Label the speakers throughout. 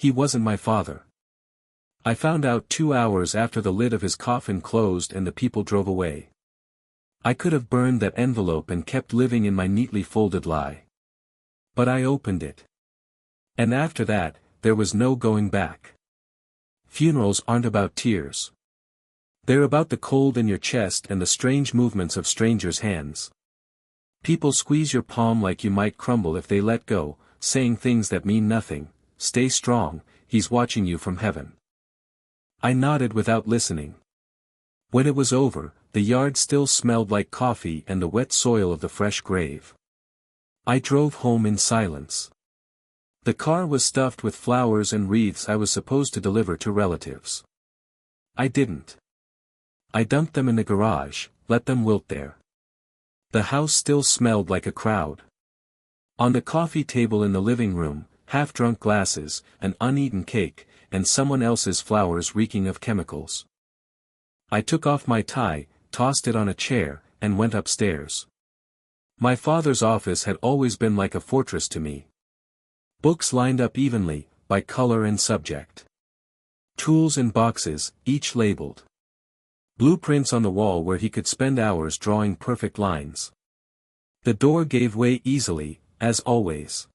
Speaker 1: He wasn't my father. I found out 2 hours after the lid of his coffin closed and the people drove away. I could have burned that envelope and kept living in my neatly folded lie. But I opened it. And after that, there was no going back. Funerals aren't about tears. They're about the cold in your chest and the strange movements of strangers' hands. People squeeze your palm like you might crumble if they let go, saying things that mean nothing. Stay strong, he's watching you from heaven. I nodded without listening. When it was over, the yard still smelled like coffee and the wet soil of the fresh grave. I drove home in silence. The car was stuffed with flowers and wreaths I was supposed to deliver to relatives. I didn't. I dumped them in the garage, let them wilt there. The house still smelled like a crowd. On the coffee table in the living room, half-drunk glasses, an uneaten cake, and someone else's flowers reeking of chemicals. I took off my tie, tossed it on a chair, and went upstairs. My father's office had always been like a fortress to me. Books lined up evenly, by color and subject. Tools in boxes, each labeled. Blueprints on the wall where he could spend hours drawing perfect lines. The door gave way easily, as always.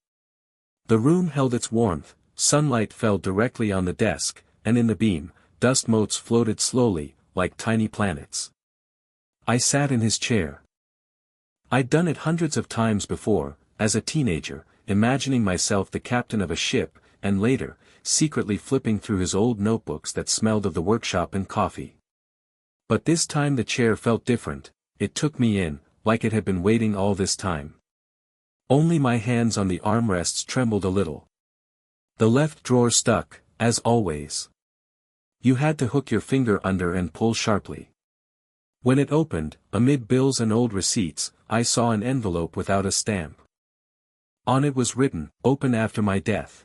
Speaker 1: The room held its warmth, sunlight fell directly on the desk, and in the beam, dust motes floated slowly, like tiny planets. I sat in his chair. I'd done it hundreds of times before, as a teenager, imagining myself the captain of a ship, and later, secretly flipping through his old notebooks that smelled of the workshop and coffee. But this time the chair felt different, it took me in, like it had been waiting all this time. Only my hands on the armrests trembled a little. The left drawer stuck, as always. You had to hook your finger under and pull sharply. When it opened, amid bills and old receipts, I saw an envelope without a stamp. On it was written, "Open after my death."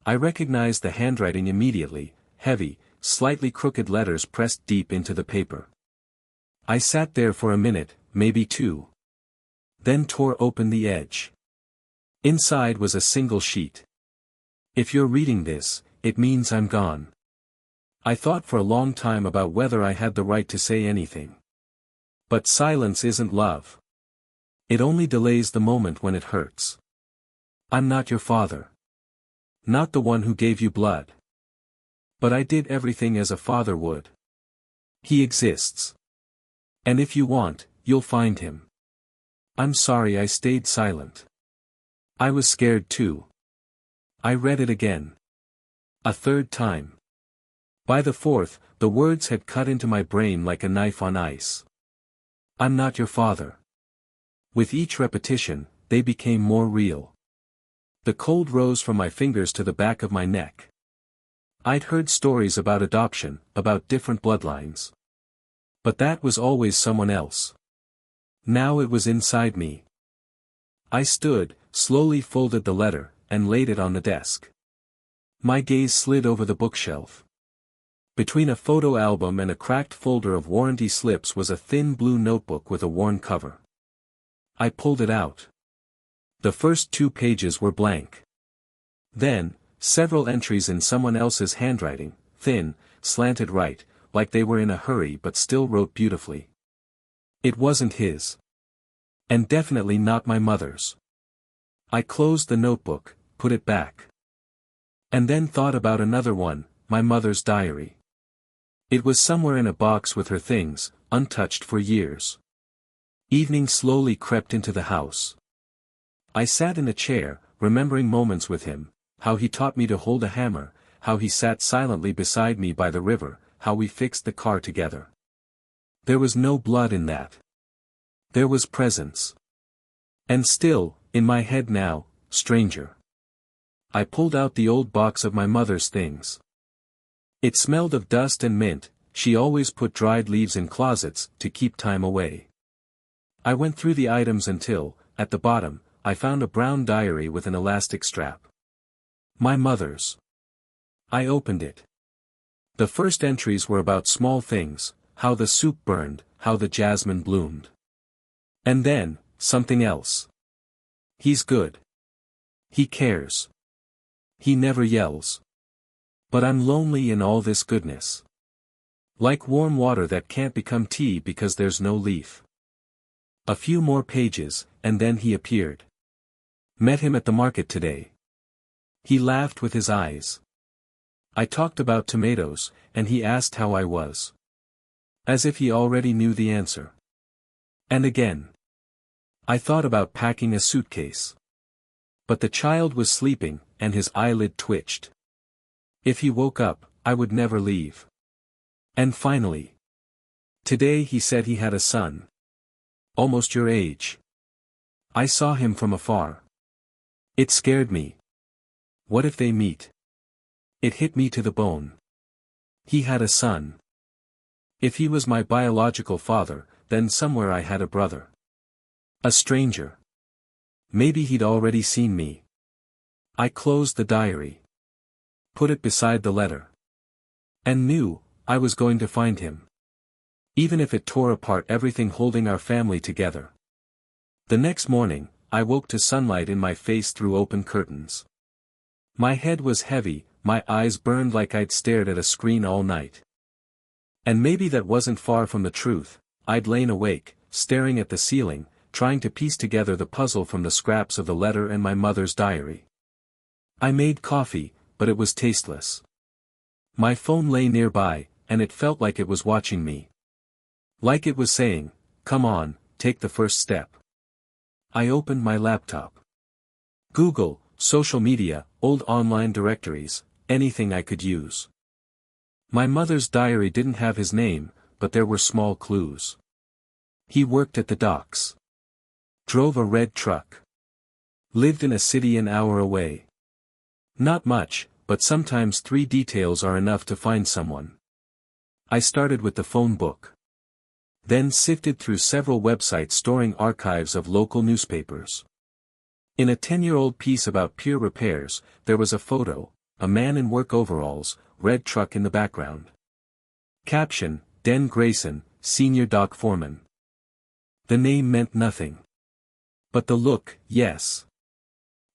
Speaker 1: I recognized the handwriting immediately, heavy, slightly crooked letters pressed deep into the paper. I sat there for a minute, maybe two. Then tore open the edge. Inside was a single sheet. "If you're reading this, it means I'm gone." I thought for a long time about whether I had the right to say anything. But silence isn't love. It only delays the moment when it hurts. I'm not your father. Not the one who gave you blood. But I did everything as a father would. He exists. And if you want, you'll find him. I'm sorry I stayed silent. I was scared too. I read it again. A third time. By the fourth, the words had cut into my brain like a knife on ice. I'm not your father. With each repetition, they became more real. The cold rose from my fingers to the back of my neck. I'd heard stories about adoption, about different bloodlines. But that was always someone else. Now it was inside me. I stood, slowly folded the letter, and laid it on the desk. My gaze slid over the bookshelf. Between a photo album and a cracked folder of warranty slips was a thin blue notebook with a worn cover. I pulled it out. The first 2 pages were blank. Then, several entries in someone else's handwriting, thin, slanted right, like they were in a hurry but still wrote beautifully. It wasn't his. And definitely not my mother's. I closed the notebook, put it back. And then thought about another one, my mother's diary. It was somewhere in a box with her things, untouched for years. Evening slowly crept into the house. I sat in a chair, remembering moments with him, how he taught me to hold a hammer, how he sat silently beside me by the river, how we fixed the car together. There was no blood in that. There was presence. And still, in my head now, stranger. I pulled out the old box of my mother's things. It smelled of dust and mint, she always put dried leaves in closets, to keep time away. I went through the items until, at the bottom, I found a brown diary with an elastic strap. My mother's. I opened it. The first entries were about small things, how the soup burned, how the jasmine bloomed. And then, something else. He's good. He cares. He never yells. But I'm lonely in all this goodness. Like warm water that can't become tea because there's no leaf. A few more pages, and then he appeared. Met him at the market today. He laughed with his eyes. I talked about tomatoes, and he asked how I was. As if he already knew the answer. And again. I thought about packing a suitcase. But the child was sleeping, and his eyelid twitched. If he woke up, I would never leave. And finally. Today he said he had a son. Almost your age. I saw him from afar. It scared me. What if they meet? It hit me to the bone. He had a son. If he was my biological father, then somewhere I had a brother. A stranger. Maybe he'd already seen me. I closed the diary. Put it beside the letter. And knew, I was going to find him. Even if it tore apart everything holding our family together. The next morning, I woke to sunlight in my face through open curtains. My head was heavy, my eyes burned like I'd stared at a screen all night. And maybe that wasn't far from the truth. I'd lain awake, staring at the ceiling, trying to piece together the puzzle from the scraps of the letter and my mother's diary. I made coffee, but it was tasteless. My phone lay nearby, and it felt like it was watching me. Like it was saying, come on, take the first step. I opened my laptop. Google, social media, old online directories, anything I could use. My mother's diary didn't have his name, but there were small clues. He worked at the docks. Drove a red truck. Lived in a city an hour away. Not much, but sometimes 3 details are enough to find someone. I started with the phone book. Then sifted through several websites storing archives of local newspapers. In a 10-year-old piece about pier repairs, there was a photo, a man in work overalls, red truck in the background. Caption, Den Grayson, Senior Dock Foreman. The name meant nothing. But the look, yes.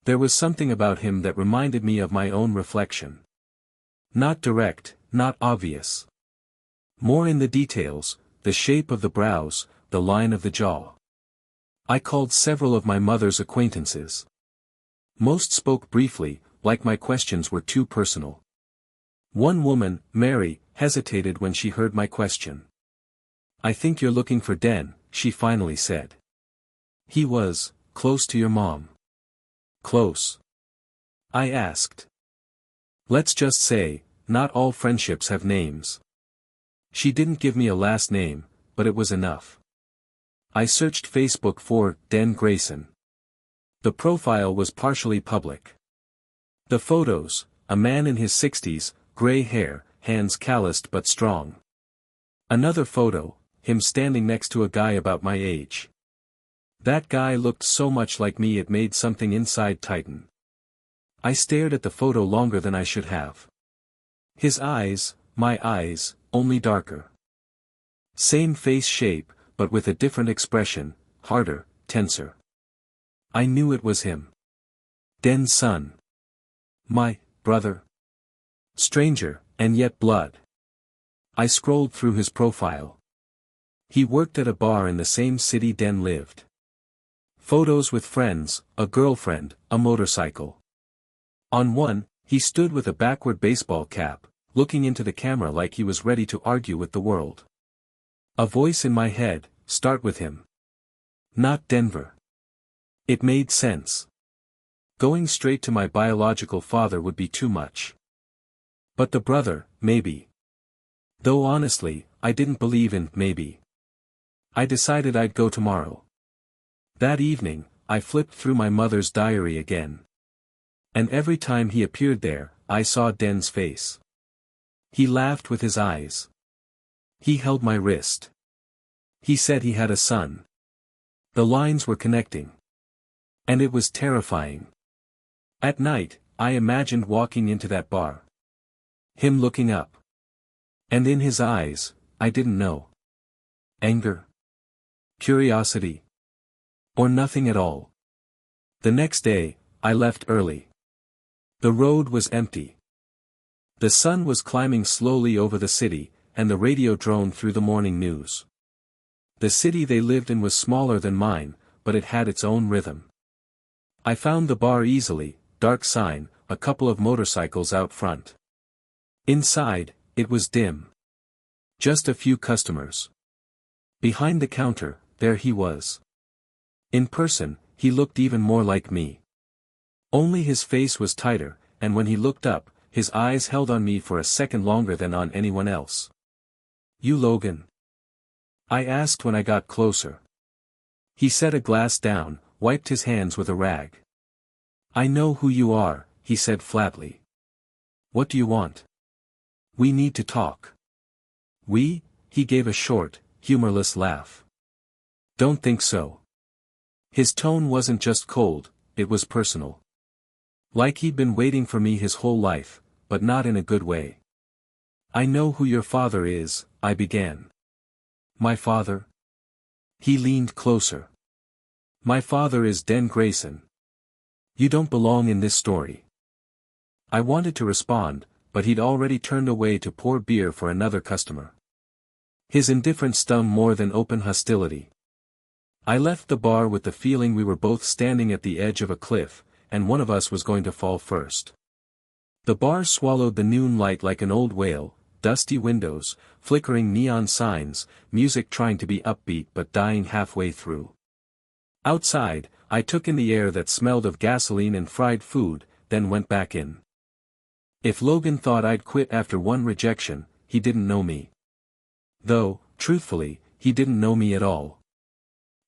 Speaker 1: There was something about him that reminded me of my own reflection. Not direct, not obvious. More in the details, the shape of the brows, the line of the jaw. I called several of my mother's acquaintances. Most spoke briefly, like my questions were too personal. One woman, Mary, hesitated when she heard my question. I think you're looking for Den, she finally said. He was, close to your mom. Close? I asked. Let's just say, not all friendships have names. She didn't give me a last name, but it was enough. I searched Facebook for Den Grayson. The profile was partially public. The photos, a man in his 60s, gray hair, hands calloused but strong. Another photo, him standing next to a guy about my age. That guy looked so much like me it made something inside tighten. I stared at the photo longer than I should have. His eyes, my eyes, only darker. Same face shape, but with a different expression, harder, tenser. I knew it was him. Den's son. My brother. Stranger, and yet blood. I scrolled through his profile. He worked at a bar in the same city Den lived. Photos with friends, a girlfriend, a motorcycle. On one, he stood with a backward baseball cap, looking into the camera like he was ready to argue with the world. A voice in my head, start with him. Not Denver. It made sense. Going straight to my biological father would be too much. But the brother, maybe. Though honestly, I didn't believe in maybe. I decided I'd go tomorrow. That evening, I flipped through my mother's diary again. And every time he appeared there, I saw Den's face. He laughed with his eyes. He held my wrist. He said he had a son. The lines were connecting. And it was terrifying. At night, I imagined walking into that bar. Him looking up. And in his eyes, I didn't know. Anger? Curiosity? Or nothing at all. The next day, I left early. The road was empty. The sun was climbing slowly over the city, and the radio droned through the morning news. The city they lived in was smaller than mine, but it had its own rhythm. I found the bar easily, dark sign, a couple of motorcycles out front. Inside, it was dim. Just a few customers. Behind the counter, there he was. In person, he looked even more like me. Only his face was tighter, and when he looked up, his eyes held on me for a second longer than on anyone else. "You Logan?" I asked when I got closer. He set a glass down, wiped his hands with a rag. "I know who you are," he said flatly. "What do you want?" "We need to talk." "We?" He gave a short, humorless laugh. "Don't think so." His tone wasn't just cold, it was personal. Like he'd been waiting for me his whole life, but not in a good way. "I know who your father is," I began. "My father?" He leaned closer. "My father is Den Grayson. You don't belong in this story." I wanted to respond, but he'd already turned away to pour beer for another customer. His indifference stung more than open hostility. I left the bar with the feeling we were both standing at the edge of a cliff, and one of us was going to fall first. The bar swallowed the noon light like an old whale, dusty windows, flickering neon signs, music trying to be upbeat but dying halfway through. Outside, I took in the air that smelled of gasoline and fried food, then went back in. If Logan thought I'd quit after one rejection, he didn't know me. Though, truthfully, he didn't know me at all.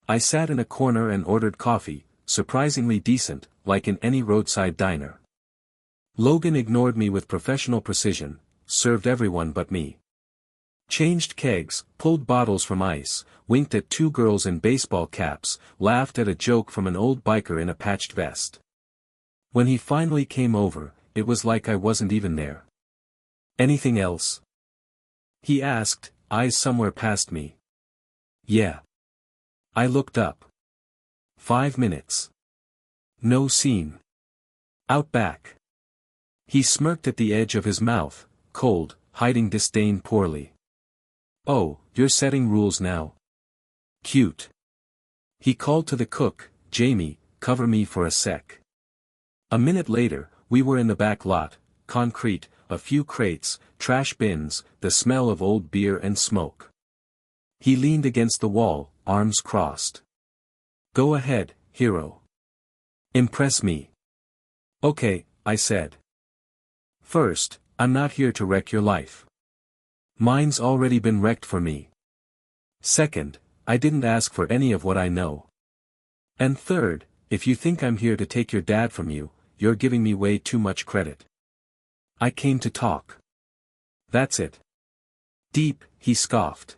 Speaker 1: I sat in a corner and ordered coffee, surprisingly decent, like in any roadside diner. Logan ignored me with professional precision, served everyone but me. Changed kegs, pulled bottles from ice, winked at two girls in baseball caps, laughed at a joke from an old biker in a patched vest. When he finally came over, it was like I wasn't even there. "Anything else?" he asked, eyes somewhere past me. "Yeah." I looked up. 5 minutes. No scene. Out back. He smirked at the edge of his mouth, cold, hiding disdain poorly. "Oh, you're setting rules now? Cute." He called to the cook, "Jamie, cover me for a sec." A minute later, we were in the back lot, concrete, a few crates, trash bins, the smell of old beer and smoke. He leaned against the wall, arms crossed. "Go ahead, hero. Impress me." "Okay," I said. "First, I'm not here to wreck your life. Mine's already been wrecked for me. Second, I didn't ask for any of what I know. And third, if you think I'm here to take your dad from you, you're giving me way too much credit. I came to talk. That's it." "Deep," he scoffed.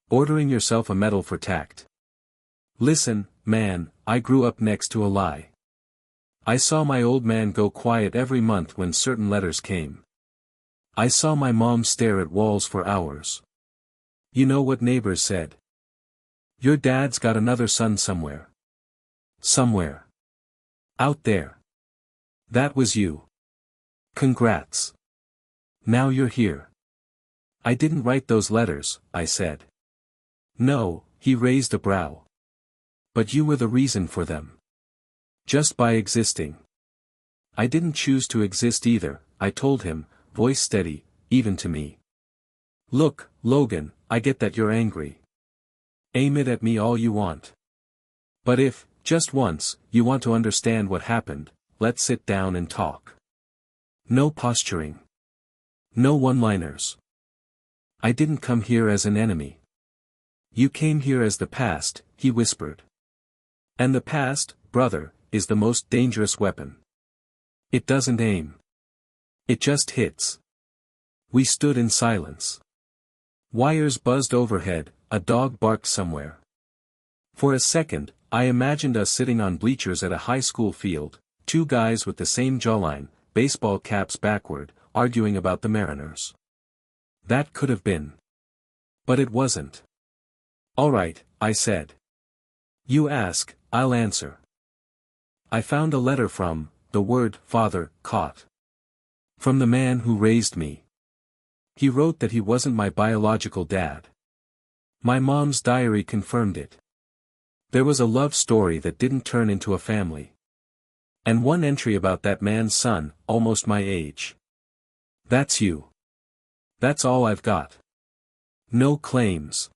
Speaker 1: "Ordering yourself a medal for tact. Listen, man, I grew up next to a lie. I saw my old man go quiet every month when certain letters came. I saw my mom stare at walls for hours. You know what neighbors said? Your dad's got another son somewhere. Somewhere. Out there. That was you. Congrats. Now you're here." "I didn't write those letters," I said. "No," he raised a brow. "But you were the reason for them. Just by existing." "I didn't choose to exist either," I told him, voice steady, even to me. "Look, Logan, I get that you're angry. Aim it at me all you want. But if, just once, you want to understand what happened, let's sit down and talk. No posturing. No one-liners. I didn't come here as an enemy. You came here as the past," he whispered. "And the past, brother, is the most dangerous weapon. It doesn't aim. It just hits." We stood in silence. Wires buzzed overhead, a dog barked somewhere. For a second, I imagined us sitting on bleachers at a high school field, two guys with the same jawline, baseball caps backward, arguing about the Mariners. That could have been. But it wasn't. "All right," I said. "You ask, I'll answer. I found a letter from the word father caught. From the man who raised me. He wrote that he wasn't my biological dad. My mom's diary confirmed it. There was a love story that didn't turn into a family. And one entry about that man's son, almost my age. That's you. That's all I've got. No claims.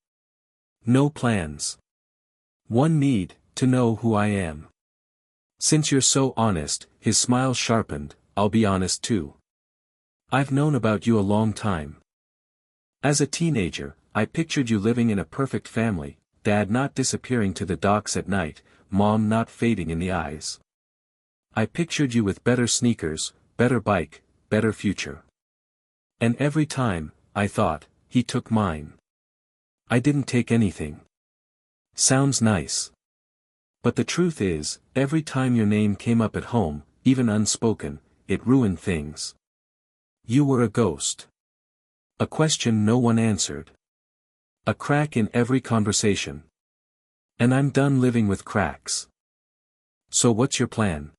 Speaker 1: No plans. One need, to know who I am. Since you're so honest, his smile sharpened, I'll be honest too. I've known about you a long time. As a teenager, I pictured you living in a perfect family, dad not disappearing to the docks at night, mom not fading in the eyes. I pictured you with better sneakers, better bike, better future. And every time, I thought, he took mine. I didn't take anything. Sounds nice. But the truth is, every time your name came up at home, even unspoken, it ruined things. You were a ghost. A question no one answered. A crack in every conversation. And I'm done living with cracks. So what's your plan?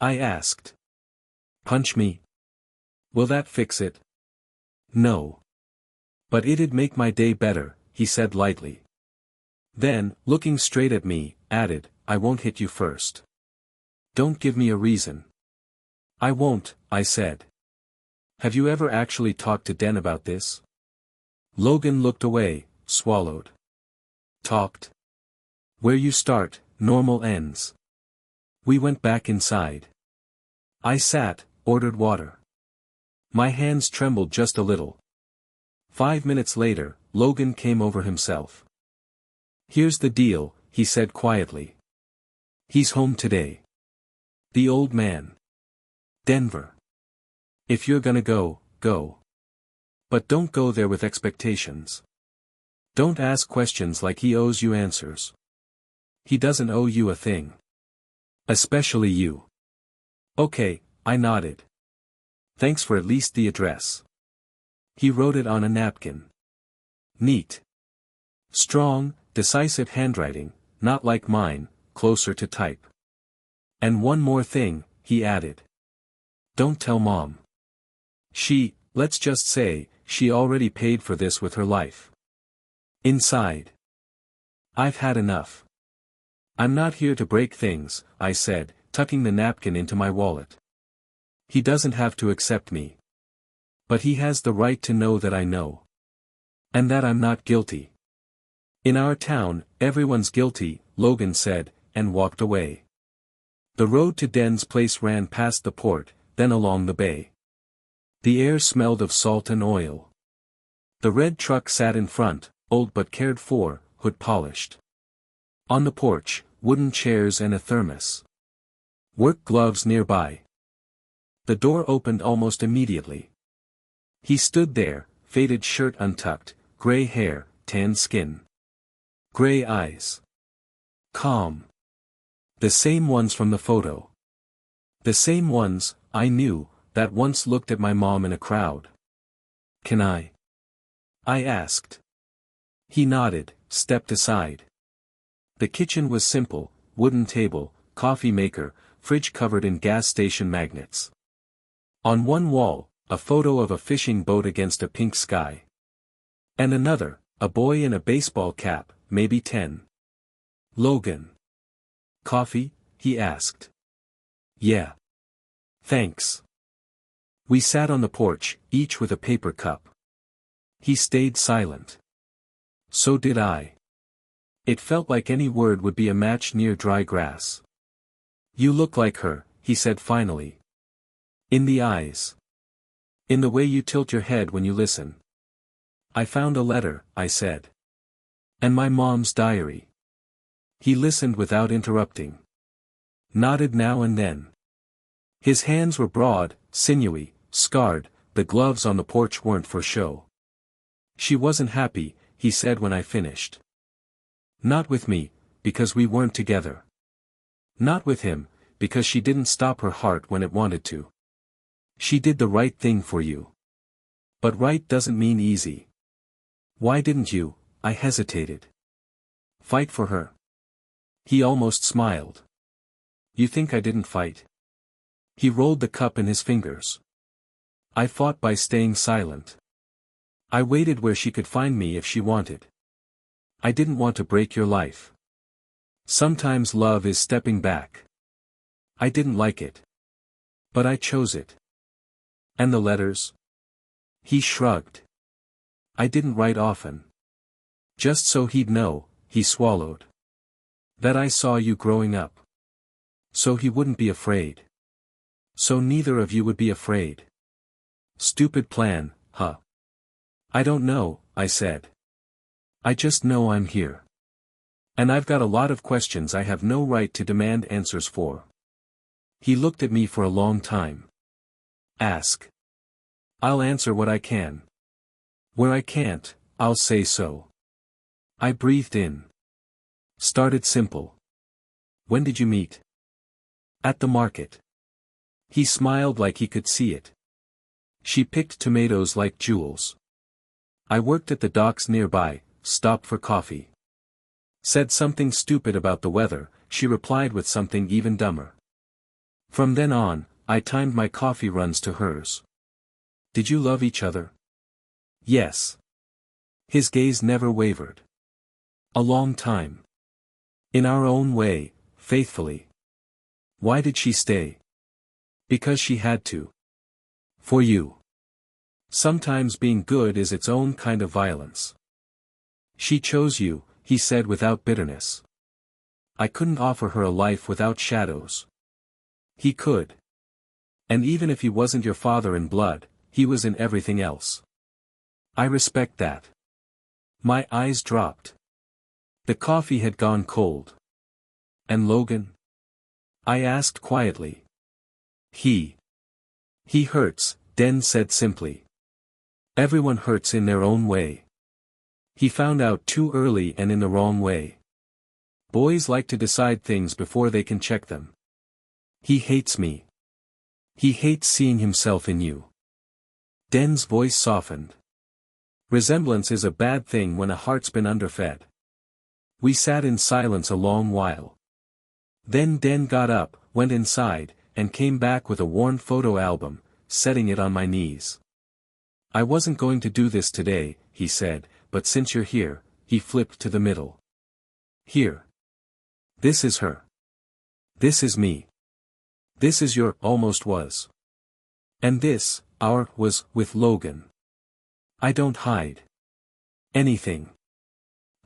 Speaker 1: I asked. Punch me? Will that fix it? No. But it'd make my day better, he said lightly. Then, looking straight at me, added, I won't hit you first. Don't give me a reason. I won't, I said. Have you ever actually talked to Den about this? Logan looked away, swallowed. Talked? Where you start, normal ends. We went back inside. I sat, ordered water. My hands trembled just a little. 5 minutes later, Logan came over himself. Here's the deal, he said quietly. He's home today. The old man. Denver. If you're gonna go, go. But don't go there with expectations. Don't ask questions like he owes you answers. He doesn't owe you a thing. Especially you. Okay, I nodded. Thanks for at least the address. He wrote it on a napkin. Neat. Strong, decisive handwriting, not like mine, closer to type. And one more thing, he added. Don't tell Mom. Let's just say, she already paid for this with her life. Inside. I've had enough. I'm not here to break things, I said, tucking the napkin into my wallet. He doesn't have to accept me. But he has the right to know that I know. And that I'm not guilty. In our town, everyone's guilty, Logan said, and walked away. The road to Den's place ran past the port, then along the bay. The air smelled of salt and oil. The red truck sat in front, old but cared for, hood polished. On the porch, wooden chairs and a thermos. Work gloves nearby. The door opened almost immediately. He stood there, faded shirt untucked, gray hair, tan skin. Gray eyes. Calm. The same ones from the photo. The same ones, I knew, that once looked at my mom in a crowd. Can I? I asked. He nodded, stepped aside. The kitchen was simple, wooden table, coffee maker, fridge covered in gas station magnets. On one wall, a photo of a fishing boat against a pink sky. And another, a boy in a baseball cap, maybe 10. Logan. Coffee? He asked. Yeah. Thanks. We sat on the porch, each with a paper cup. He stayed silent. So did I. It felt like any word would be a match near dry grass. You look like her, he said finally. In the eyes. In the way you tilt your head when you listen. I found a letter, I said. And my mom's diary. He listened without interrupting. Nodded now and then. His hands were broad, sinewy, scarred, the gloves on the porch weren't for show. She wasn't happy, he said when I finished. Not with me, because we weren't together. Not with him, because she didn't stop her heart when it wanted to. She did the right thing for you. But right doesn't mean easy. Why didn't you? I hesitated. Fight for her. He almost smiled. You think I didn't fight? He rolled the cup in his fingers. I fought by staying silent. I waited where she could find me if she wanted. I didn't want to break your life. Sometimes love is stepping back. I didn't like it. But I chose it. And the letters? He shrugged. I didn't write often. Just so he'd know, he swallowed. That I saw you growing up. So he wouldn't be afraid. So neither of you would be afraid. Stupid plan, huh? I don't know, I said. I just know I'm here. And I've got a lot of questions I have no right to demand answers for. He looked at me for a long time. Ask. I'll answer what I can. Where I can't, I'll say so. I breathed in. Started simple. When did you meet? At the market. He smiled like he could see it. She picked tomatoes like jewels. I worked at the docks nearby, stopped for coffee. Said something stupid about the weather, she replied with something even dumber. From then on, I timed my coffee runs to hers. Did you love each other? Yes. His gaze never wavered. A long time. In our own way, faithfully. Why did she stay? Because she had to. For you. Sometimes being good is its own kind of violence. She chose you, he said without bitterness. I couldn't offer her a life without shadows. He could. And even if he wasn't your father in blood, he was in everything else. I respect that. My eyes dropped. The coffee had gone cold. And Logan? I asked quietly. He hurts, Den said simply. Everyone hurts in their own way. He found out too early and in the wrong way. Boys like to decide things before they can check them. He hates me. He hates seeing himself in you. Den's voice softened. Resemblance is a bad thing when a heart's been underfed. We sat in silence a long while. Then Den got up, went inside, and came back with a worn photo album, setting it on my knees. I wasn't going to do this today, he said, but since you're here, he flipped to the middle. Here. This is her. This is me. This is your almost was. And this, our was, with Logan. I don't hide anything.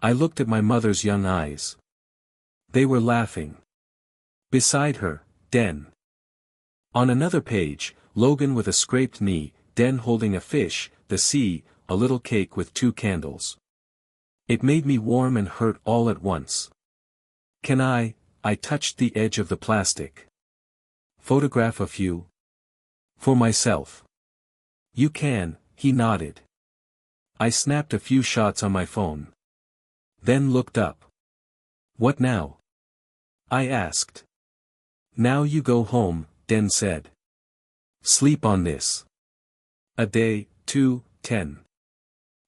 Speaker 1: I looked at my mother's young eyes. They were laughing. Beside her, Den. On another page, Logan with a scraped knee, Den holding a fish, the sea, a little cake with 2 candles. It made me warm and hurt all at once. Can I touched the edge of the plastic. Photograph a few? For myself. You can, he nodded. I snapped a few shots on my phone. Then looked up. What now? I asked. Now you go home, Den said. Sleep on this. A day, 2, 10.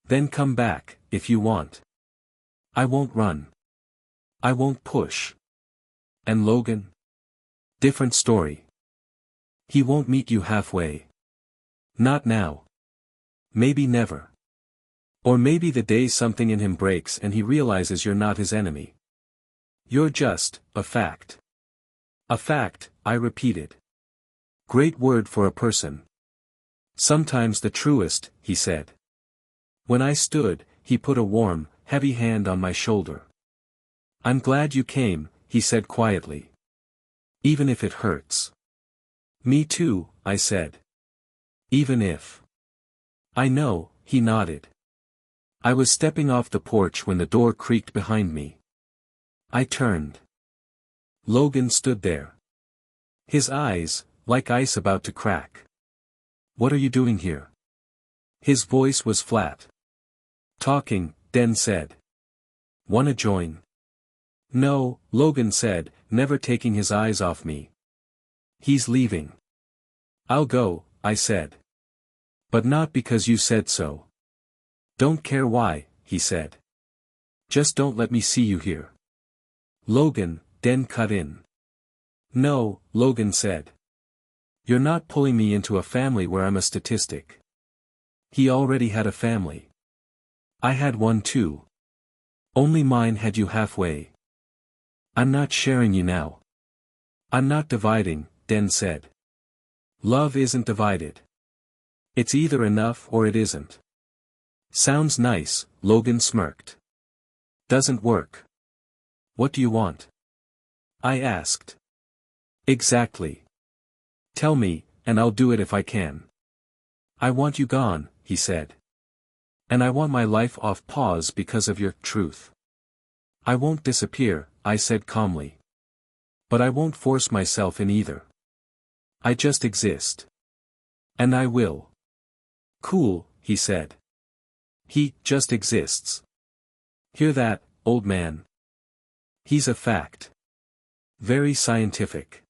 Speaker 1: Then come back, if you want. I won't run. I won't push. And Logan? Different story. He won't meet you halfway. Not now. Maybe never. Or maybe the day something in him breaks and he realizes you're not his enemy. You're just, a fact. A fact, I repeated. Great word for a person. Sometimes the truest, he said. When I stood, he put a warm, heavy hand on my shoulder. I'm glad you came, he said quietly. Even if it hurts. Me too, I said. Even if. I know, he nodded. I was stepping off the porch when the door creaked behind me. I turned. Logan stood there. His eyes, like ice about to crack. What are you doing here? His voice was flat. Talking, Den said. Wanna join? No, Logan said, never taking his eyes off me. He's leaving. I'll go, I said. But not because you said so. Don't care why, he said. Just don't let me see you here. Logan, Den cut in. No, Logan said. You're not pulling me into a family where I'm a statistic. He already had a family. I had one too. Only mine had you halfway. I'm not sharing you now. I'm not dividing, Den said. Love isn't divided. It's either enough or it isn't. Sounds nice, Logan smirked. Doesn't work. What do you want? I asked. Exactly. Tell me, and I'll do it if I can. I want you gone, he said. And I want my life off pause because of your truth. I won't disappear, I said calmly. But I won't force myself in either. I just exist. And I will. Cool, he said. He just exists. Hear that, old man? He's a fact. Very scientific.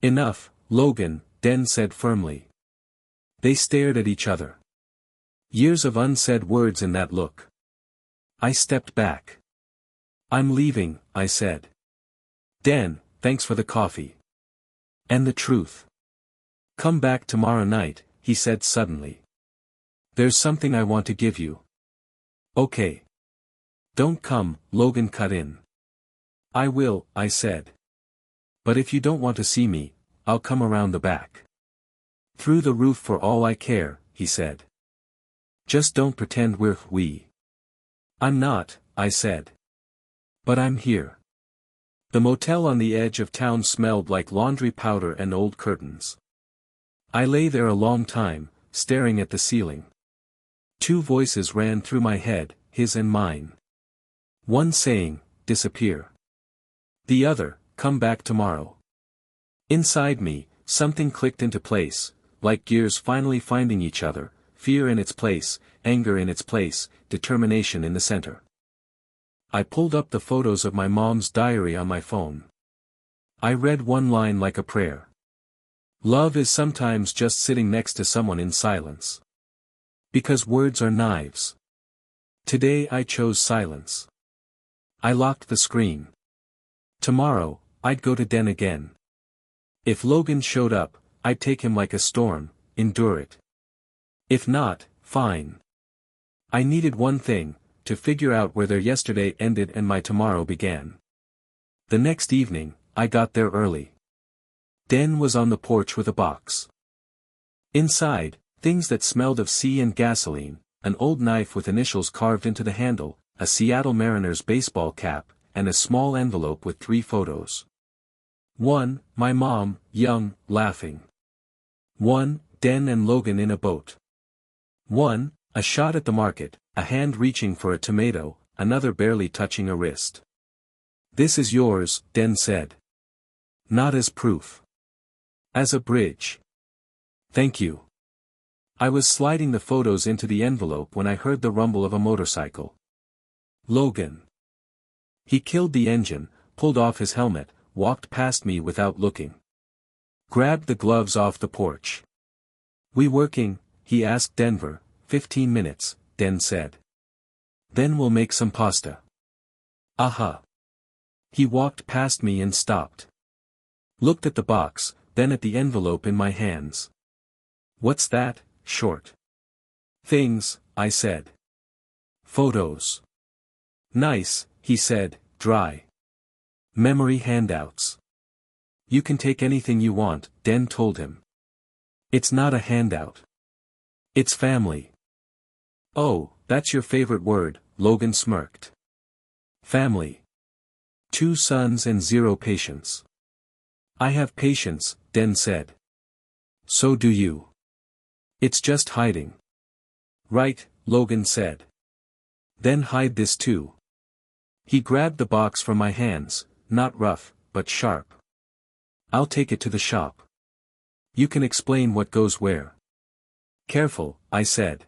Speaker 1: Enough, Logan, Den said firmly. They stared at each other. Years of unsaid words in that look. I stepped back. I'm leaving, I said. Den, thanks for the coffee. And the truth. Come back tomorrow night, he said suddenly. There's something I want to give you. Okay. Don't come, Logan cut in. I will, I said. But if you don't want to see me, I'll come around the back. Through the roof for all I care, he said. Just don't pretend we. I'm not, I said. But I'm here. The motel on the edge of town smelled like laundry powder and old curtains. I lay there a long time, staring at the ceiling. Two voices ran through my head, his and mine. One saying, disappear. The other, come back tomorrow. Inside me, something clicked into place, like gears finally finding each other, fear in its place, anger in its place, determination in the center. I pulled up the photos of my mom's diary on my phone. I read one line like a prayer. Love is sometimes just sitting next to someone in silence. Because words are knives. Today I chose silence. I locked the screen. Tomorrow, I'd go to Den again. If Logan showed up, I'd take him like a storm, endure it. If not, fine. I needed one thing, to figure out where their yesterday ended and my tomorrow began. The next evening, I got there early. Den was on the porch with a box. Inside, things that smelled of sea and gasoline, an old knife with initials carved into the handle, a Seattle Mariners baseball cap, and a small envelope with 3 photos. 1, my mom, young, laughing. 1, Den and Logan in a boat. 1, a shot at the market, a hand reaching for a tomato, another barely touching a wrist. This is yours, Den said. Not as proof. As a bridge. Thank you. I was sliding the photos into the envelope when I heard the rumble of a motorcycle. Logan. He killed the engine, pulled off his helmet, walked past me without looking. Grabbed the gloves off the porch. We working? He asked Denver. 15 minutes, Den said. Then we'll make some pasta. Aha. He walked past me and stopped. Looked at the box, then at the envelope in my hands. What's that, short? Things, I said. Photos. Nice, he said, dry. Memory handouts. You can take anything you want, Den told him. It's not a handout. It's family. Oh, that's your favorite word, Logan smirked. Family. 2 sons and 0 patience. I have patience, Den said. So do you. It's just hiding. Right, Logan said. Then hide this too. He grabbed the box from my hands, not rough, but sharp. I'll take it to the shop. You can explain what goes where. Careful, I said.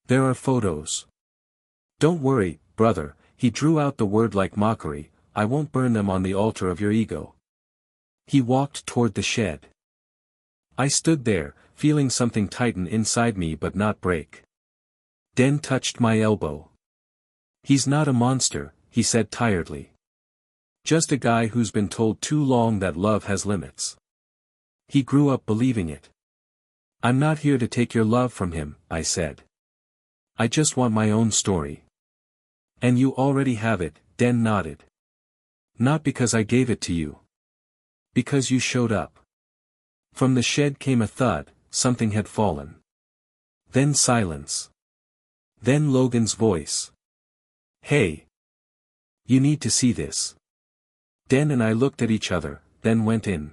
Speaker 1: There are photos. Don't worry, brother, he drew out the word like mockery, I won't burn them on the altar of your ego. He walked toward the shed. I stood there, feeling something tighten inside me but not break. Den touched my elbow. He's not a monster, he said tiredly. Just a guy who's been told too long that love has limits. He grew up believing it. I'm not here to take your love from him, I said. I just want my own story. And you already have it, Den nodded. Not because I gave it to you. Because you showed up. From the shed came a thud, something had fallen. Then silence. Then Logan's voice. Hey. You need to see this. Den and I looked at each other, then went in.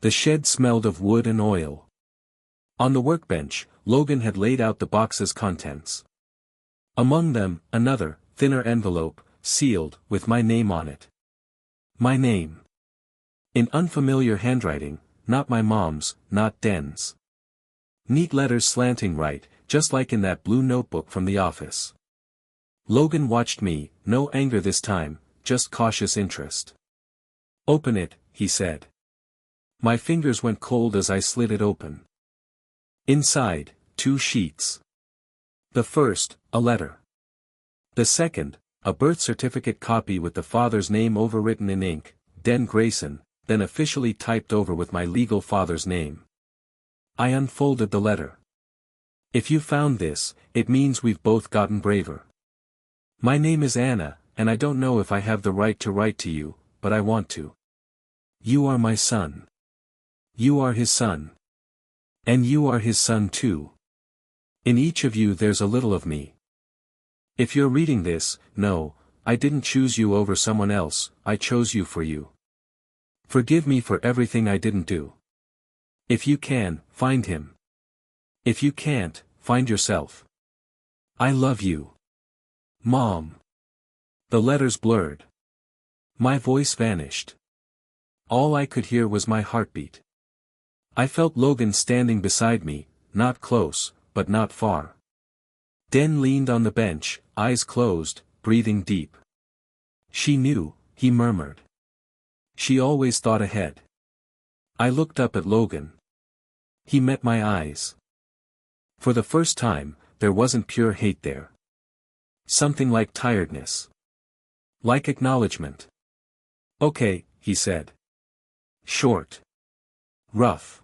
Speaker 1: The shed smelled of wood and oil. On the workbench, Logan had laid out the box's contents. Among them, another, thinner envelope, sealed, with my name on it. My name. In unfamiliar handwriting, not my mom's, not Den's. Neat letters slanting right, just like in that blue notebook from the office. Logan watched me, no anger this time, just cautious interest. Open it, he said. My fingers went cold as I slid it open. Inside, 2 sheets. The first, a letter. The second, a birth certificate copy with the father's name overwritten in ink, Den Grayson, then officially typed over with my legal father's name. I unfolded the letter. If you found this, it means we've both gotten braver. My name is Anna, and I don't know if I have the right to write to you, but I want to. You are my son. You are his son. And you are his son too. In each of you there's a little of me. If you're reading this, no, I didn't choose you over someone else, I chose you for you. Forgive me for everything I didn't do. If you can, find him. If you can't, find yourself. I love you. Mom. The letters blurred. My voice vanished. All I could hear was my heartbeat. I felt Logan standing beside me, not close, but not far. Den leaned on the bench, eyes closed, breathing deep. She knew, he murmured. She always thought ahead. I looked up at Logan. He met my eyes. For the first time, there wasn't pure hate there. Something like tiredness. Like acknowledgement. Okay, he said. Short. Rough.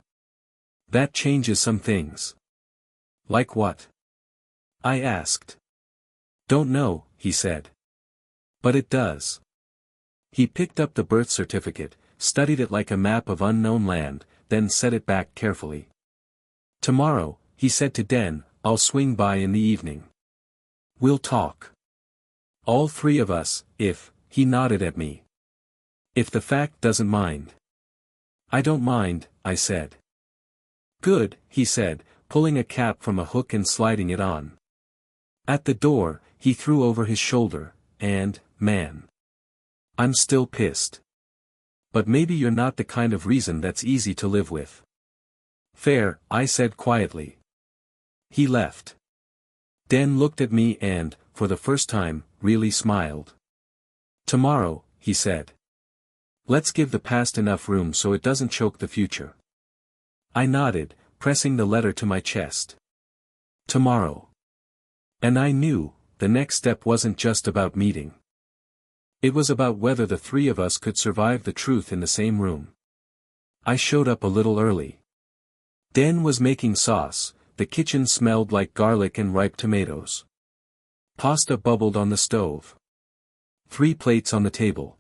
Speaker 1: That changes some things. Like what? I asked. Don't know, he said. But it does. He picked up the birth certificate, studied it like a map of unknown land, then set it back carefully. Tomorrow, he said to Den, I'll swing by in the evening. We'll talk. All 3 of us, if, he nodded at me. If the fact doesn't mind. I don't mind, I said. Good, he said, pulling a cap from a hook and sliding it on. At the door, he threw over his shoulder, and, man. I'm still pissed. But maybe you're not the kind of reason that's easy to live with. Fair, I said quietly. He left. Den looked at me and, for the first time, really smiled. Tomorrow, he said. Let's give the past enough room so it doesn't choke the future. I nodded, pressing the letter to my chest. Tomorrow. And I knew, the next step wasn't just about meeting. It was about whether the 3 of us could survive the truth in the same room. I showed up a little early. Den was making sauce, the kitchen smelled like garlic and ripe tomatoes. Pasta bubbled on the stove. 3 plates on the table.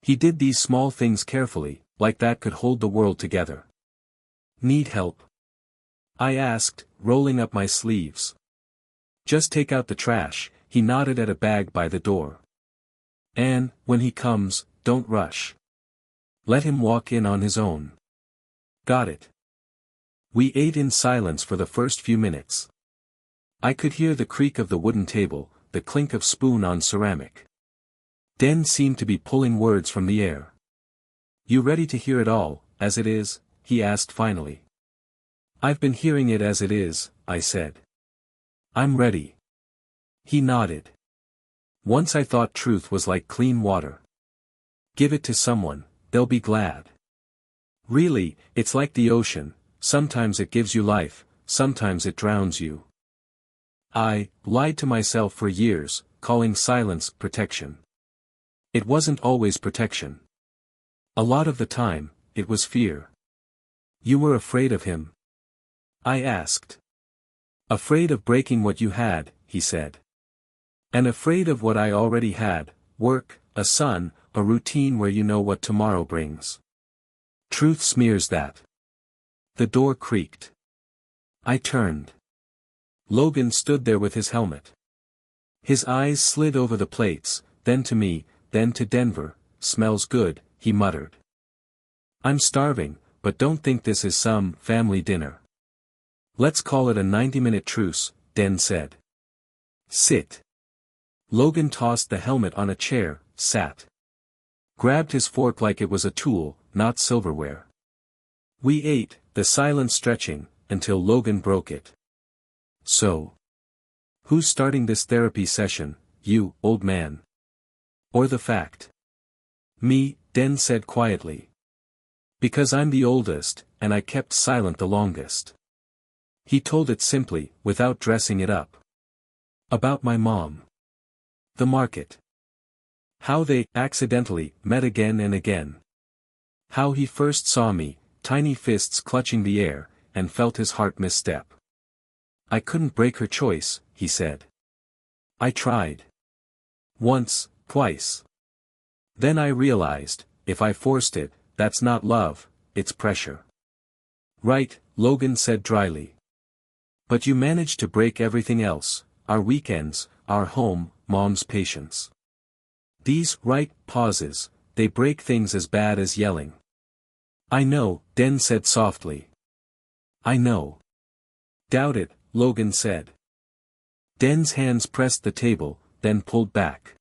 Speaker 1: He did these small things carefully, like that could hold the world together. Need help? I asked, rolling up my sleeves. Just take out the trash, he nodded at a bag by the door. And, when he comes, don't rush. Let him walk in on his own. Got it. We ate in silence for the first few minutes. I could hear the creak of the wooden table, the clink of spoon on ceramic. Den seemed to be pulling words from the air. You ready to hear it all, as it is? He asked finally. I've been hearing it as it is, I said. I'm ready. He nodded. Once I thought truth was like clean water. Give it to someone, they'll be glad. Really, it's like the ocean, sometimes it gives you life, sometimes it drowns you. I lied to myself for years, calling silence protection. It wasn't always protection. A lot of the time, it was fear. You were afraid of him? I asked. Afraid of breaking what you had, he said. And afraid of what I already had, work, a son, a routine where you know what tomorrow brings. Truth smears that. The door creaked. I turned. Logan stood there with his helmet. His eyes slid over the plates, then to me, then to Denver. Smells good, he muttered. I'm starving, but don't think this is some family dinner. Let's call it a 90-minute truce, Den said. Sit. Logan tossed the helmet on a chair, sat. Grabbed his fork like it was a tool, not silverware. We ate, the silence stretching, until Logan broke it. So. Who's starting this therapy session, you, old man? Or the fact? Me, Den said quietly. Because I'm the oldest, and I kept silent the longest. He told it simply, without dressing it up. About my mom. The market. How they, accidentally, met again and again. How he first saw me, tiny fists clutching the air, and felt his heart misstep. I couldn't break her choice, he said. I tried. Once, twice. Then I realized, if I forced it, that's not love, it's pressure. Right, Logan said dryly. But you managed to break everything else, our weekends, our home, mom's patience. These right pauses, they break things as bad as yelling. I know, Den said softly. I know. Doubt it, Logan said. Den's hands pressed the table, then pulled back.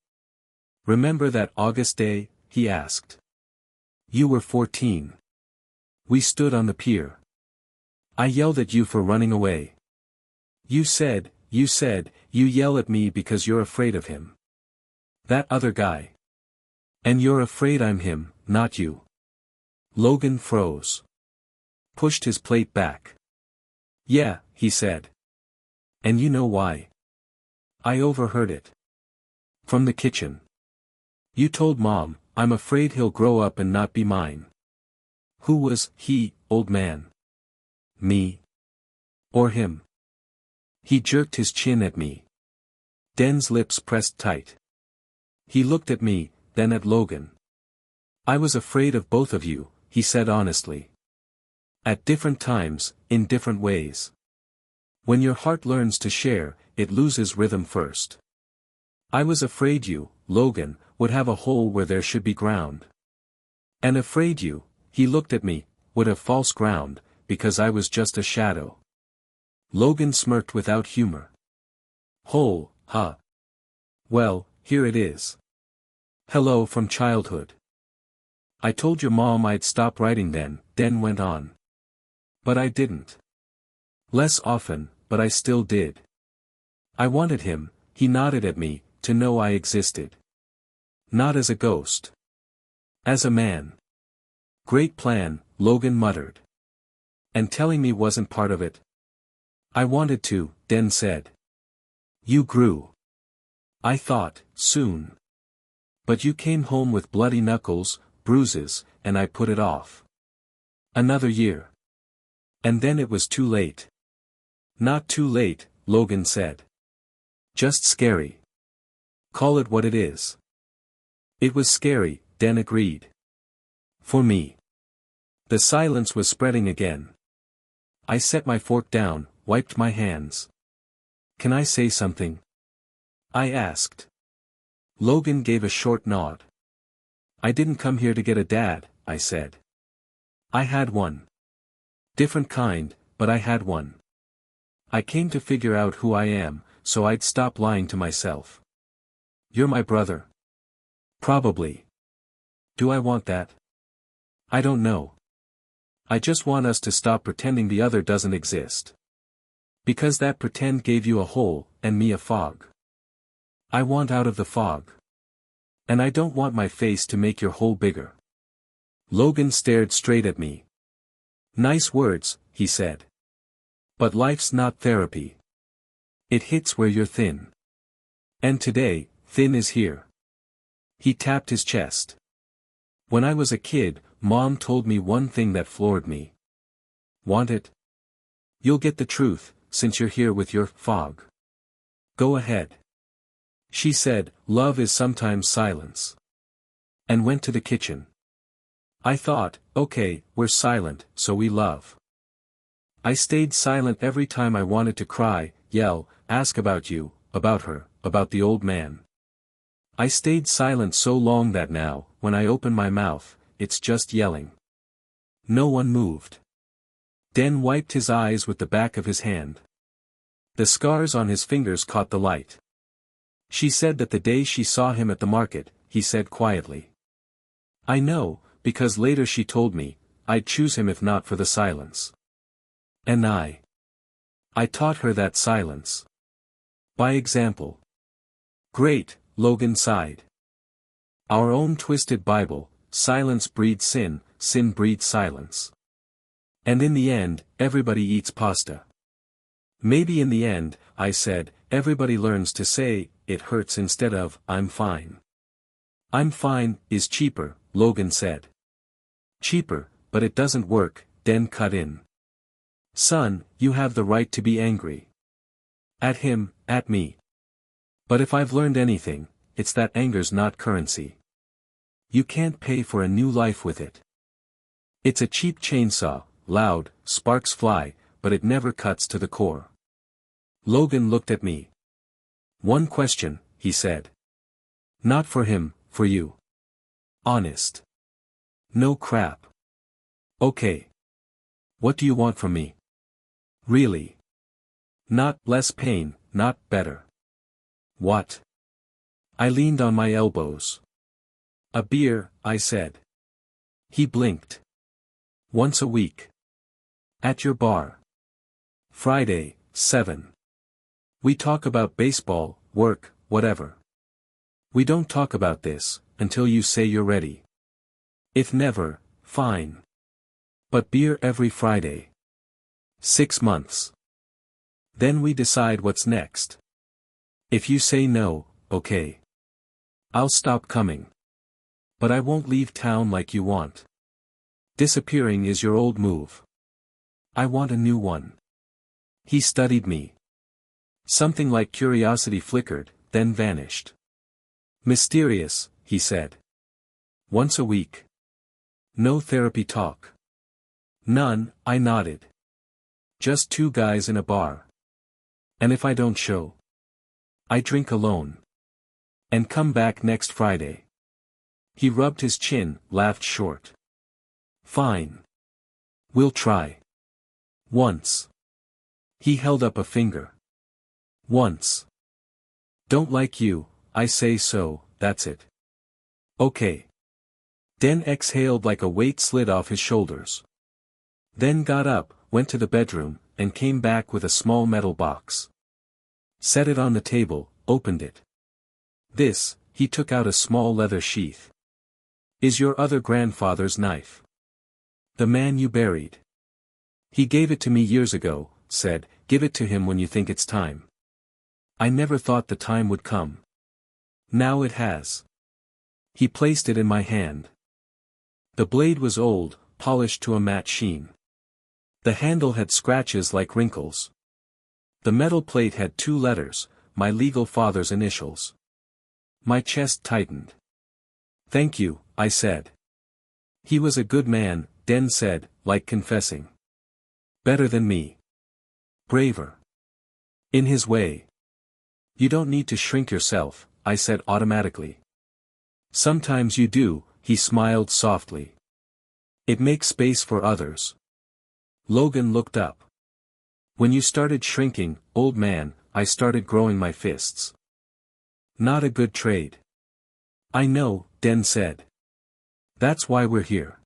Speaker 1: Remember that August day, he asked. You were 14. We stood on the pier. I yelled at you for running away. You said, you yell at me because you're afraid of him. That other guy. And you're afraid I'm him, not you. Logan froze. Pushed his plate back. Yeah, he said. And you know why? I overheard it. From the kitchen. You told Mom, I'm afraid he'll grow up and not be mine. Who was he, old man? Me? Or him? He jerked his chin at me. Den's lips pressed tight. He looked at me, then at Logan. I was afraid of both of you, he said honestly. At different times, in different ways. When your heart learns to share, it loses rhythm first. I was afraid you, Logan, would have a hole where there should be ground. And afraid you, he looked at me, would have false ground, because I was just a shadow. Logan smirked without humor. Hole, huh? Well, here it is. Hello from childhood. I told your mom I'd stop writing then, Den went on. But I didn't. Less often, but I still did. I wanted him, he nodded at me, to know I existed. Not as a ghost. As a man. Great plan, Logan muttered. And telling me wasn't part of it? I wanted to, Den said. You grew. I thought, soon. But you came home with bloody knuckles, bruises, and I put it off. Another year. And then it was too late. Not too late, Logan said. Just scary. Call it what it is. It was scary, Den agreed. For me. The silence was spreading again. I set my fork down, wiped my hands. Can I say something? I asked. Logan gave a short nod. I didn't come here to get a dad, I said. I had one. Different kind, but I had one. I came to figure out who I am, so I'd stop lying to myself. You're my brother. Probably. Do I want that? I don't know. I just want us to stop pretending the other doesn't exist. Because that pretend gave you a hole, and me a fog. I want out of the fog. And I don't want my face to make your hole bigger. Logan stared straight at me. Nice words, he said. But life's not therapy. It hits where you're thin. And today, thin is here. He tapped his chest. When I was a kid, Mom told me one thing that floored me. Want it? You'll get the truth, since you're here with your fog. Go ahead. She said, love is sometimes silence. And went to the kitchen. I thought, okay, we're silent, so we love. I stayed silent every time I wanted to cry, yell, ask about you, about her, about the old man. I stayed silent so long that now, when I open my mouth, it's just yelling. No one moved. Den wiped his eyes with the back of his hand. The scars on his fingers caught the light. She said that the day she saw him at the market, he said quietly. I know, because later she told me, I'd choose him if not for the silence. And I taught her that silence. By example. Great, Logan sighed. Our own twisted Bible, silence breeds sin, sin breeds silence. And in the end, everybody eats pasta. Maybe in the end, I said, everybody learns to say, it hurts instead of, I'm fine. I'm fine, is cheaper, Logan said. Cheaper, but it doesn't work, Den cut in. Son, you have the right to be angry. At him, at me. But if I've learned anything, it's that anger's not currency. You can't pay for a new life with it. It's a cheap chainsaw, loud, sparks fly, but it never cuts to the core. Logan looked at me. One question, he said. Not for him, for you. Honest. No crap. Okay. What do you want from me? Really? Not less pain, not better. What? I leaned on my elbows. A beer, I said. He blinked. Once a week. At your bar. Friday, 7. We talk about baseball, work, whatever. We don't talk about this, until you say you're ready. If never, fine. But beer every Friday. 6 months. Then we decide what's next. If you say no, okay. I'll stop coming. But I won't leave town like you want. Disappearing is your old move. I want a new one. He studied me. Something like curiosity flickered, then vanished. Mysterious, he said. Once a week. No therapy talk. None, I nodded. Just 2 guys in a bar. And if I don't show? I drink alone. And come back next Friday. He rubbed his chin, laughed short. Fine. We'll try. Once. He held up a finger. Once. Don't like you, I say so, that's it. Okay. Den exhaled like a weight slid off his shoulders. Then got up, went to the bedroom, and came back with a small metal box. Set it on the table, opened it. This, he took out a small leather sheath. Is your other grandfather's knife. The man you buried. He gave it to me years ago, said, give it to him when you think it's time. I never thought the time would come. Now it has. He placed it in my hand. The blade was old, polished to a matte sheen. The handle had scratches like wrinkles. The metal plate had 2 letters, my legal father's initials. My chest tightened. Thank you, I said. He was a good man, Den said, like confessing. Better than me. Braver. In his way. You don't need to shrink yourself, I said automatically. Sometimes you do, he smiled softly. It makes space for others. Logan looked up. When you started shrinking, old man, I started growing my fists. Not a good trade. I know, Den said. That's why we're here.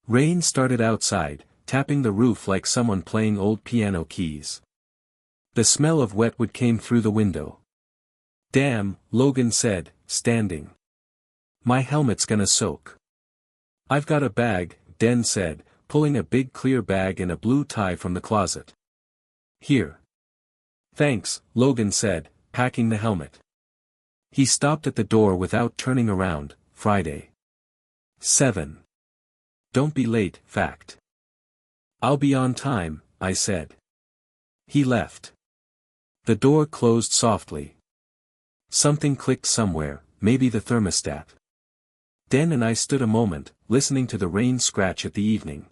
Speaker 1: Rain started outside, tapping the roof like someone playing old piano keys. The smell of wet wood came through the window. Damn, Logan said, standing. My helmet's gonna soak. I've got a bag, Den said, pulling a big clear bag and a blue tie from the closet. Here. Thanks, Logan said, packing the helmet. He stopped at the door without turning around. Friday. 7. Don't be late, fact. I'll be on time, I said. He left. The door closed softly. Something clicked somewhere, maybe the thermostat. Dan and I stood a moment, listening to the rain scratch at the evening.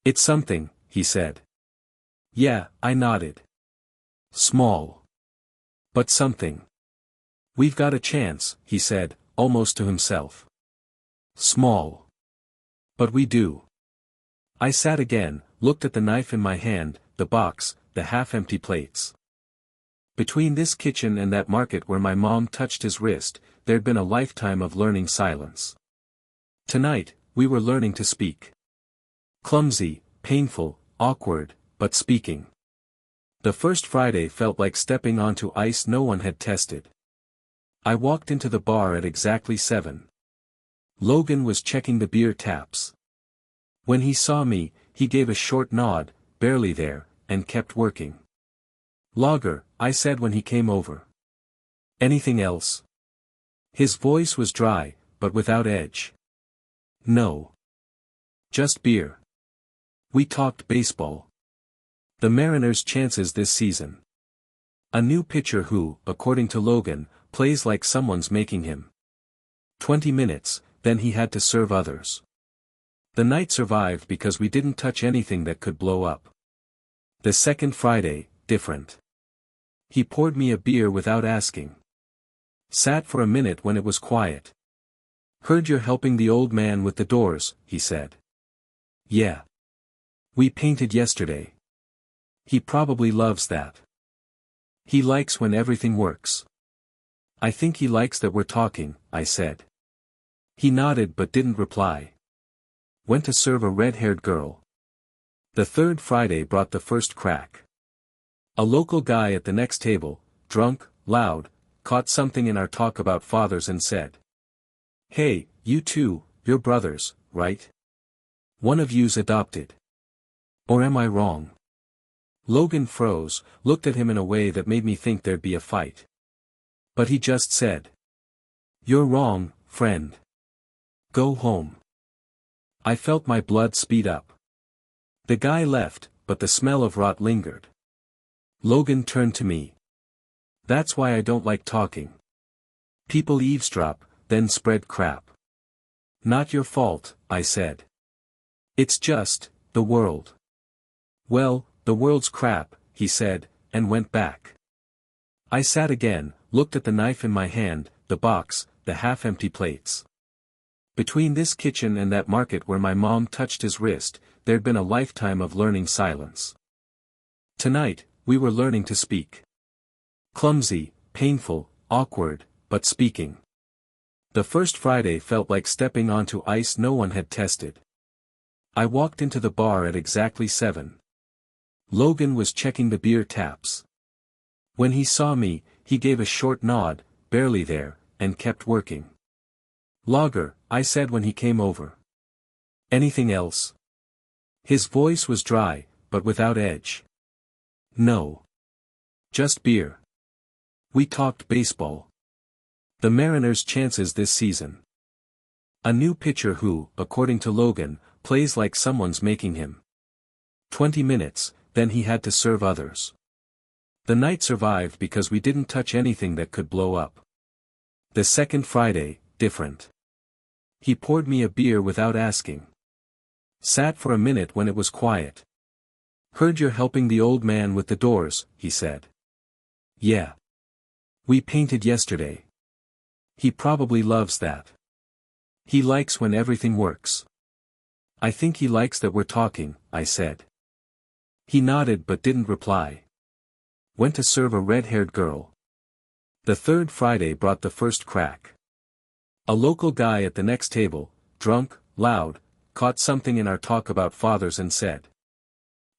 Speaker 1: It's something, he said. Yeah, I nodded. Small. But something. We've got a chance, he said, almost to himself. Small. But we do. I sat again, looked at the knife in my hand, the box, the half-empty plates. Between this kitchen and that market where my mom touched his wrist, there'd been a lifetime of learning silence. Tonight, we were learning to speak. Clumsy, painful, awkward, but speaking. The first Friday felt like stepping onto ice no one had tested. I walked into the bar at exactly 7. Logan was checking the beer taps. When he saw me, he gave a short nod, barely there, and kept working. Lager, I said when he came over. Anything else? His voice was dry, but without edge. No. Just beer. We talked baseball. The Mariners' chances this season. A new pitcher who, according to Logan, plays like someone's making him. 20 minutes, then he had to serve others. The night survived because we didn't touch anything that could blow up. The second Friday, different. He poured me a beer without asking. Sat for a minute when it was quiet. Heard you're helping the old man with the doors, he said. Yeah. We painted yesterday. He probably loves that. He likes when everything works. I think he likes that we're talking, I said. He nodded but didn't reply. Went to serve a red-haired girl. The third Friday brought the first crack. A local guy at the next table, drunk, loud, caught something in our talk about fathers and said. Hey, you two, you're brothers, right? One of you's adopted. Or am I wrong? Logan froze, looked at him in a way that made me think there'd be a fight. But he just said. You're wrong, friend. Go home. I felt my blood speed up. The guy left, but the smell of rot lingered. Logan turned to me. That's why I don't like talking. People eavesdrop, then spread crap. Not your fault, I said. It's just, the world. Well, the world's crap, he said, and went back. I sat again, looked at the knife in my hand, the box, the half-empty plates. Between this kitchen and that market where my mom touched his wrist, there'd been a lifetime of learning silence. Tonight, we were learning to speak. Clumsy, painful, awkward, but speaking. The first Friday felt like stepping onto ice no one had tested. I walked into the bar at exactly 7. Logan was checking the beer taps. When he saw me, he gave a short nod, barely there, and kept working. Lager, I said when he came over. Anything else? His voice was dry, but without edge. No. Just beer. We talked baseball. The Mariners' chances this season. A new pitcher who, according to Logan, plays like someone's making him. 20 minutes, then he had to serve others. The night survived because we didn't touch anything that could blow up. The second Friday, different. He poured me a beer without asking. Sat for a minute when it was quiet. Heard you're helping the old man with the doors, he said. Yeah. We painted yesterday. He probably loves that. He likes when everything works. I think he likes that we're talking, I said. He nodded but didn't reply. Went to serve a red-haired girl. The third Friday brought the first crack. A local guy at the next table, drunk, loud, caught something in our talk about fathers and said.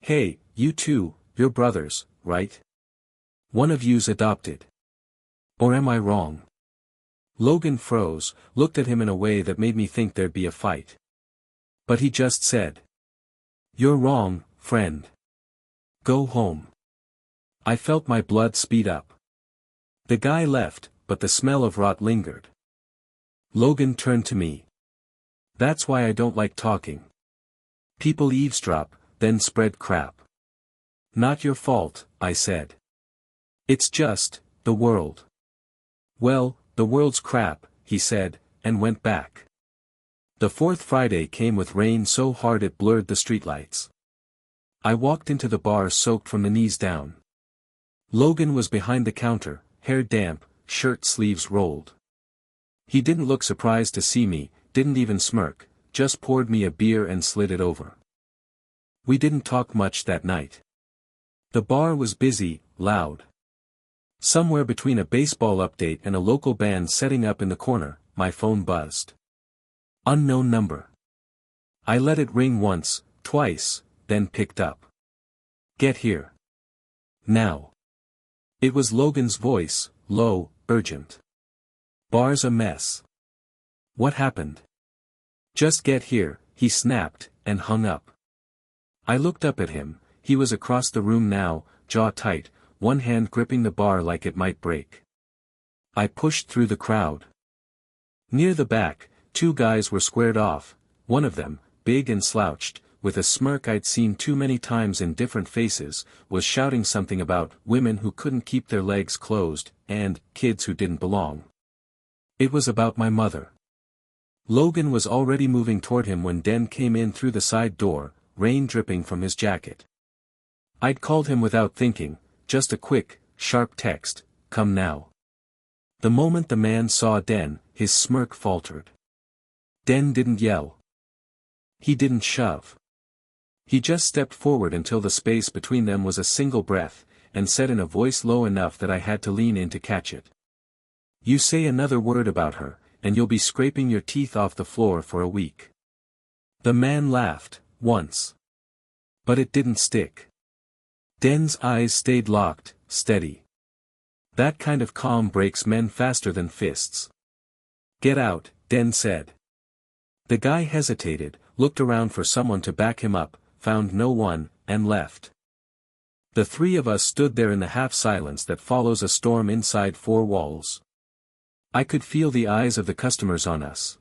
Speaker 1: Hey, you two, you're brothers, right? One of you's adopted. Or am I wrong? Logan froze, looked at him in a way that made me think there'd be a fight. But he just said. You're wrong, friend. Go home. I felt my blood speed up. The guy left, but the smell of rot lingered. Logan turned to me. That's why I don't like talking. People eavesdrop, then spread crap. Not your fault, I said. It's just, the world. Well, the world's crap, he said, and went back. The fourth Friday came with rain so hard it blurred the streetlights. I walked into the bar soaked from the knees down. Logan was behind the counter, hair damp, shirt sleeves rolled. He didn't look surprised to see me, didn't even smirk, just poured me a beer and slid it over. We didn't talk much that night. The bar was busy, loud. Somewhere between a baseball update and a local band setting up in the corner, my phone buzzed. Unknown number. I let it ring once, twice, then picked up. Get here. Now. It was Logan's voice, low, urgent. Bar's a mess. What happened? Just get here, he snapped, and hung up. I looked up at him. He was across the room now, jaw tight, one hand gripping the bar like it might break. I pushed through the crowd. Near the back, two guys were squared off, one of them, big and slouched, with a smirk I'd seen too many times in different faces, was shouting something about women who couldn't keep their legs closed, and kids who didn't belong. It was about my mother. Logan was already moving toward him when Den came in through the side door, rain dripping from his jacket. I'd called him without thinking, just a quick, sharp text, come now. The moment the man saw Den, his smirk faltered. Den didn't yell. He didn't shove. He just stepped forward until the space between them was a single breath, and said in a voice low enough that I had to lean in to catch it. You say another word about her, and you'll be scraping your teeth off the floor for a week. The man laughed, once. But it didn't stick. Den's eyes stayed locked, steady. That kind of calm breaks men faster than fists. Get out, Den said. The guy hesitated, looked around for someone to back him up, found no one, and left. The three of us stood there in the half-silence that follows a storm inside four walls. I could feel the eyes of the customers on us.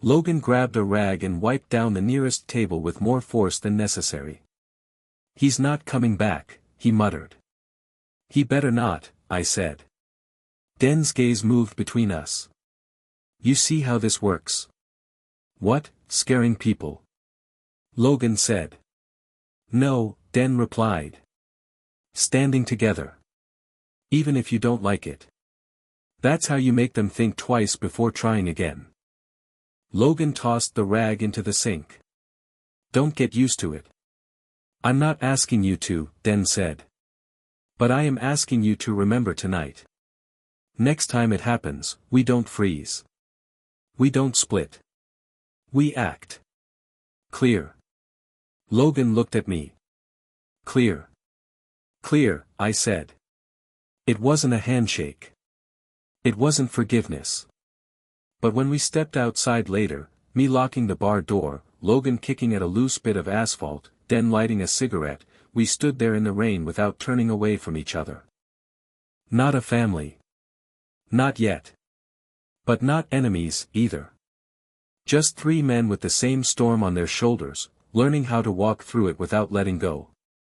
Speaker 1: Logan grabbed a rag and wiped down the nearest table with more force than necessary. He's not coming back, he muttered. He better not, I said. Den's gaze moved between us. You see how this works? What, scaring people? Logan said. No, Den replied. Standing together. Even if you don't like it. That's how you make them think twice before trying again. Logan tossed the rag into the sink. Don't get used to it. I'm not asking you to, Den said. But I am asking you to remember tonight. Next time it happens, we don't freeze. We don't split. We act. Clear. Logan looked at me. Clear. Clear, I said. It wasn't a handshake. It wasn't forgiveness. But when we stepped outside later, me locking the bar door, Logan kicking at a loose bit of asphalt, Den lighting a cigarette, we stood there in the rain without turning away from each other. Not a family. Not yet. But not enemies, either. Just three men with the same storm on their shoulders, learning how to walk through it without letting go.